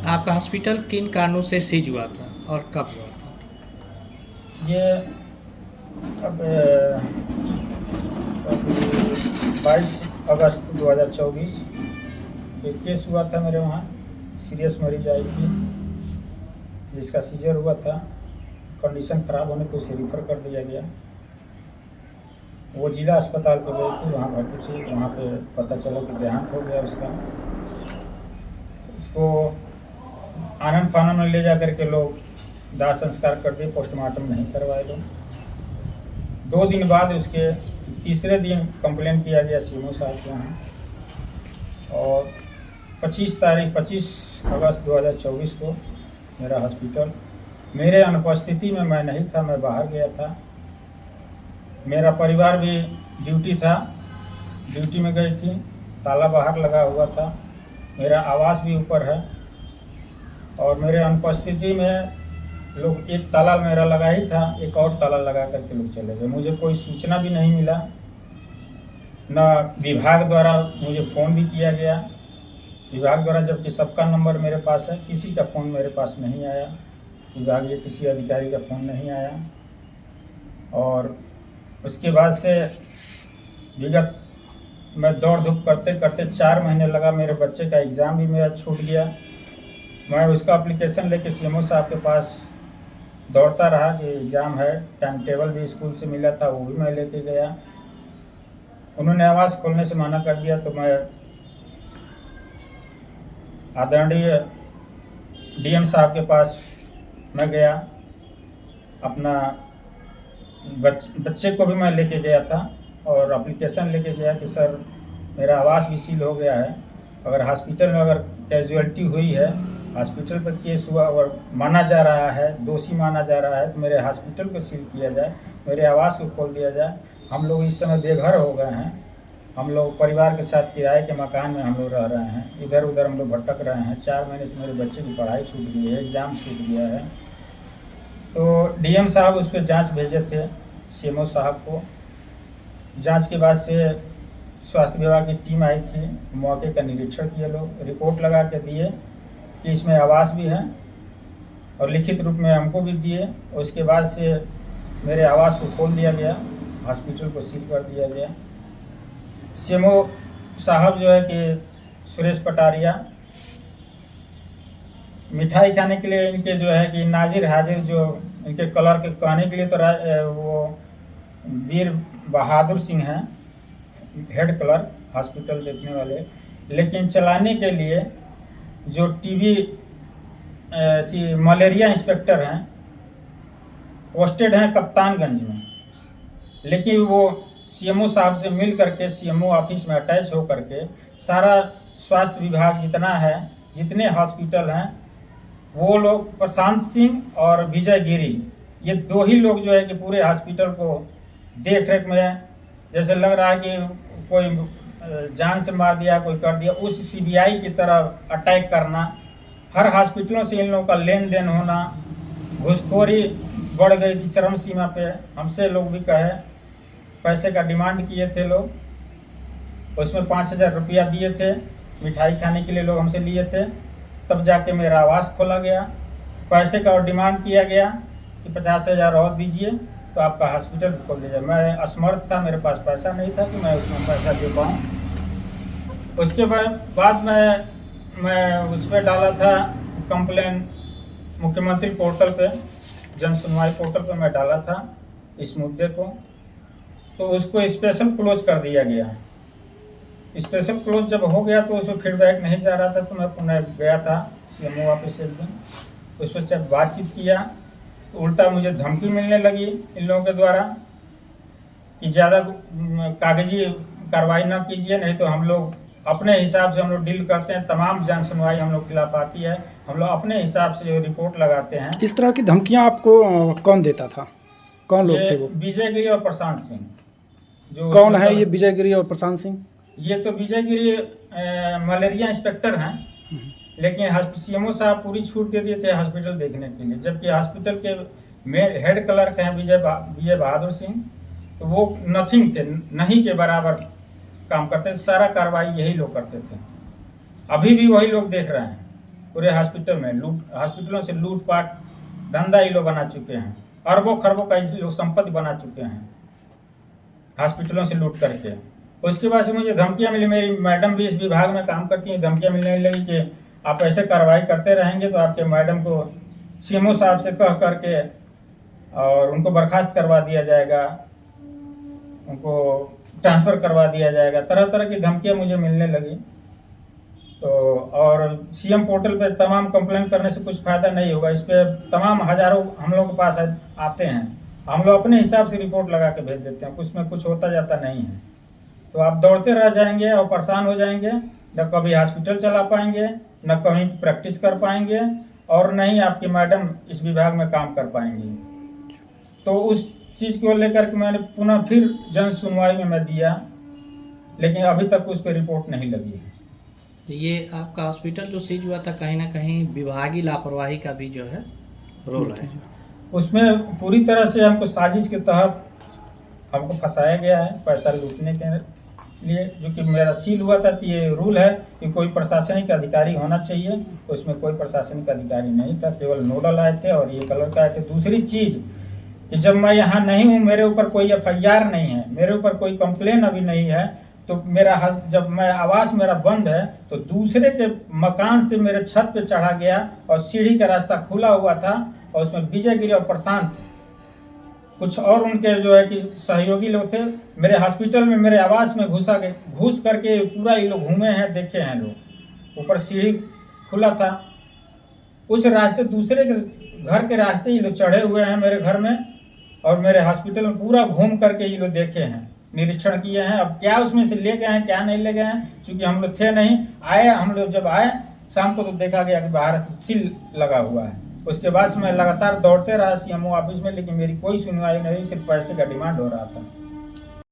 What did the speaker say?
आपका हॉस्पिटल किन कारणों से सीज हुआ था और कब हुआ था? ये अब 22 अगस्त 2024 एक केस हुआ था मेरे वहाँ। सीरियस मरीज आई थी जिसका सीजर हुआ था। कंडीशन ख़राब होने पर उसे रिफ़र कर दिया गया। वो जिला अस्पताल पे गई थी, वहाँ भर्ती थी। वहाँ पे पता चला कि देहांत हो गया उसका। उसको आनन फानन में ले जा कर के लोग दाह संस्कार कर दिए, पोस्टमार्टम नहीं करवाए लोग। 2 दिन बाद उसके तीसरे दिन कंप्लेन किया गया सीएमओ साहब के यहाँ, और 25 अगस्त 2024 को मेरा हॉस्पिटल, मेरे अनुपस्थिति में, मैं नहीं था, मैं बाहर गया था। मेरा परिवार भी ड्यूटी में गई थी। ताला बाहर लगा हुआ था। मेरा आवास भी ऊपर है, और मेरे अनुपस्थिति में लोग, एक ताला मेरा लगा ही था, एक और ताला लगा करके लोग चले गए। मुझे कोई सूचना भी नहीं मिला, न विभाग द्वारा मुझे फ़ोन भी किया गया। विभाग द्वारा, जबकि सबका नंबर मेरे पास है, किसी का फ़ोन मेरे पास नहीं आया। विभागीय किसी अधिकारी का फ़ोन नहीं आया। और उसके बाद से विगत मैं दौड़ धूप करते करते 4 महीने लगा। मेरे बच्चे का एग्ज़ाम भी मेरा छूट गया। मैं उसका एप्लीकेशन लेके सीएमओ साहब के पास दौड़ता रहा कि एग्ज़ाम है। टाइम टेबल भी स्कूल से मिला था, वो भी मैं लेके गया। उन्होंने आवास खोलने से मना कर दिया, तो मैं आदरणीय डीएम साहब के पास मैं गया। अपना बच्चे को भी मैं लेके गया था, और एप्लीकेशन लेके गया कि सर मेरा आवास भी सील हो गया है। अगर हॉस्पिटल में अगर कैजुअलिटी हुई है, हॉस्पिटल पर केस हुआ और माना जा रहा है, दोषी माना जा रहा है, तो मेरे हॉस्पिटल को सील किया जाए, मेरे आवास को खोल दिया जाए। हम लोग इस समय बेघर हो गए हैं। हम लोग परिवार के साथ किराए के मकान में हम लोग रह रहे हैं। इधर उधर हम लोग भटक रहे हैं। 4 महीने से मेरे बच्चे की पढ़ाई छूट गई है, एग्ज़ाम छूट गया है। तो डीएम साहब उस पर जांच भेजे थे सीएमओ साहब को। जांच के बाद से स्वास्थ्य विभाग की टीम आई थी, मौके का निरीक्षण किए, लोग रिपोर्ट लगा के दिए कि इसमें आवास भी है, और लिखित रूप में हमको भी दिए। उसके बाद से मेरे आवास को खोल दिया गया, हॉस्पिटल को सील कर दिया गया। सीएमओ साहब जो है कि सुरेश पटारिया, मिठाई खाने के लिए इनके जो है कि नाजिर हाजिर, जो इनके क्लर्क के कहने के लिए तो वो वीर बहादुर सिंह हैं, हेड क्लर्क हॉस्पिटल देखने वाले, लेकिन चलाने के लिए जो टीबी मलेरिया इंस्पेक्टर हैं, पोस्टेड हैं कप्तानगंज में। लेकिन वो सीएमओ साहब से मिल करके, सीएमओ ऑफिस में अटैच हो करके, सारा स्वास्थ्य विभाग जितना है, जितने हॉस्पिटल हैं, वो लोग, प्रशांत सिंह और विजय गिरी, ये 2 ही लोग जो है कि पूरे हॉस्पिटल को देख रेख में, जैसे लग रहा है कि कोई जान से मार दिया, कोई कर दिया, उस सीबीआई की तरह अटैक करना। हर हॉस्पिटलों से इन लोगों का लेन देन होना, घूसखोरी बढ़ गई थी चरम सीमा पे। हमसे लोग भी कहे, पैसे का डिमांड किए थे लोग, उसमें 5,000 रुपया दिए थे, मिठाई खाने के लिए लोग हमसे लिए थे। तब जाके मेरा आवास खोला गया। पैसे का और डिमांड किया गया कि 50,000 और दीजिए तो आपका हॉस्पिटल खोल दिया जाए। मैं असमर्थ था, मेरे पास पैसा नहीं था कि मैं उसमें पैसा दे पाऊँ। उसके बाद मैं उस पर डाला था कंप्लेन, मुख्यमंत्री पोर्टल पे, जन सुनवाई पोर्टल पे मैं डाला था इस मुद्दे को। तो उसको स्पेशल क्लोज कर दिया गया। स्पेशल क्लोज जब हो गया तो उसमें फीडबैक नहीं जा रहा था, तो मैं पुनः गया था सीएमओ ऑफिस एक दिन। उस पर जब बातचीत किया तो उल्टा मुझे धमकी मिलने लगी इन लोगों के द्वारा कि ज़्यादा कागजी कार्रवाई ना कीजिए, नहीं तो हम लोग अपने हिसाब से हम लोग डील करते हैं। तमाम जन सुनवाई हम लोग खिलाफ आती है, हम लोग अपने हिसाब से रिपोर्ट लगाते हैं। इस तरह की धमकियां आपको कौन देता था? कौन लोग थे वो? विजय गिरी और प्रशांत सिंह। जो कौन है ये विजय गिरी और प्रशांत सिंह? ये तो विजय गिरी मलेरिया इंस्पेक्टर हैं, लेकिन सीएमओ साहब पूरी छूट दे दिए थे हॉस्पिटल देखने के लिए, जबकि हॉस्पिटल के हेड क्लर्क हैं विजय बहादुर सिंह, तो वो नथिंग थे, नहीं के बराबर काम करते थे। सारा कार्रवाई यही लोग करते थे। अभी भी वही लोग देख रहे हैं, पूरे हॉस्पिटल में हॉस्पिटलों से लूटपाट धंधा ये लोग बना चुके हैं, अरबों खरबों का ये लोग संपत्ति बना चुके हैं हॉस्पिटलों से लूट करके। उसके बाद से मुझे धमकियां मिली, मेरी मैडम भी इस विभाग में काम करती हैं, धमकियां मिलने लगी कि आप ऐसे कार्रवाई करते रहेंगे तो आपके मैडम को सीएमओ साहब से कह करके और उनको बर्खास्त करवा दिया जाएगा, उनको ट्रांसफ़र करवा दिया जाएगा। तरह तरह की धमकियां मुझे मिलने लगी। तो और सीएम पोर्टल पे तमाम कंप्लेंट करने से कुछ फ़ायदा नहीं होगा। इस पे तमाम हज़ारों हम लोग के पास आते हैं, हम लोग अपने हिसाब से रिपोर्ट लगा के भेज देते हैं, उसमें कुछ होता जाता नहीं है। तो आप दौड़ते रह जाएंगे और परेशान हो जाएंगे, न कभी हॉस्पिटल चला पाएंगे, न कहीं प्रैक्टिस कर पाएंगे, और न ही आपकी मैडम इस विभाग में काम कर पाएंगी। तो उस चीज़ को लेकर के मैंने पुनः फिर जन सुनवाई में मैं दिया, लेकिन अभी तक उस पर रिपोर्ट नहीं लगी है। तो ये आपका हॉस्पिटल जो सीज हुआ था, कहीं ना कहीं विभागीय लापरवाही का भी जो है रोल है उसमें। पूरी तरह से हमको साजिश के तहत हमको फंसाया गया है पैसा लूटने के लिए। जो कि मेरा सील हुआ था कि ये रूल है कि कोई प्रशासनिक अधिकारी होना चाहिए, उसमें कोई प्रशासनिक अधिकारी नहीं था, केवल नोडल आए थे और ये कलर आए थे। दूसरी चीज़ कि जब मैं यहाँ नहीं हूँ, मेरे ऊपर कोई FIR नहीं है, मेरे ऊपर कोई कंप्लेन अभी नहीं है, तो जब मैं आवास मेरा बंद है तो दूसरे के मकान से मेरे छत पे चढ़ा गया और सीढ़ी का रास्ता खुला हुआ था, और उसमें विजय गिरी और प्रशांत कुछ और उनके जो है कि सहयोगी लोग थे, मेरे हॉस्पिटल में मेरे आवास में घुस करके पूरा ये लोग घूमे हैं, देखे हैं लोग। ऊपर सीढ़ी खुला था, उस रास्ते दूसरे के घर के रास्ते ये लोग चढ़े हुए हैं मेरे घर में, और मेरे हॉस्पिटल में पूरा घूम करके ये लोग देखे हैं, निरीक्षण किए हैं। अब क्या उसमें से ले गए हैं क्या नहीं ले गए हैं, क्योंकि हम लोग थे नहीं, हम लोग जब आए शाम को तो देखा गया कि बाहर से सील लगा हुआ है। उसके बाद मैं लगातार दौड़ते रहा CMO ऑफिस में, लेकिन मेरी कोई सुनवाई नहीं, सिर्फ पैसे का डिमांड हो रहा था।